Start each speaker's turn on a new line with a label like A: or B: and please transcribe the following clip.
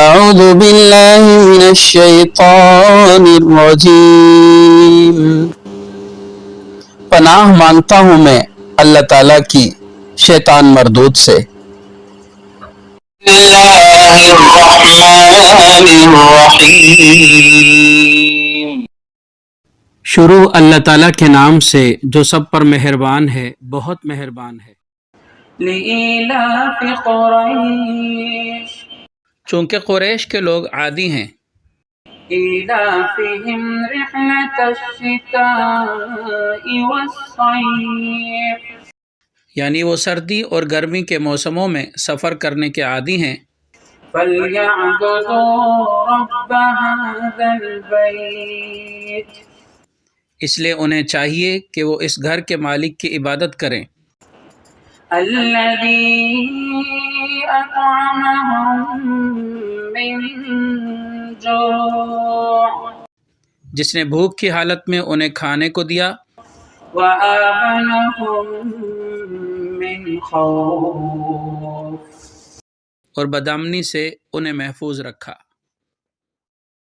A: أعوذ بالله من الشیطان الرجیم۔ پناہ مانگتا ہوں میں اللہ تعالیٰ کی شیطان مردود سے۔ بسم اللہ الرحمن الرحیم۔ شروع اللہ تعالیٰ کے نام سے جو سب پر مہربان ہے، بہت مہربان ہے۔ لإلاف قریش، چونکہ قریش کے لوگ عادی ہیں۔ إيلافهم رحلة الشتاء والصيف، یعنی وہ سردی اور گرمی کے موسموں میں سفر کرنے کے عادی ہیں۔ فَلْيَعْبُدُوا رَبَّ هَذَا الْبَيْتِ، اس لیے انہیں چاہیے کہ وہ اس گھر کے مالک کی عبادت کریں۔ الَّذِي أَطْعَمَهُم مِّن جوع، جس نے بھوک کی حالت میں انہیں کھانے کو دیا۔ وَآمَنَهُم مِّن خوف، اور بدامنی سے انہیں محفوظ رکھا۔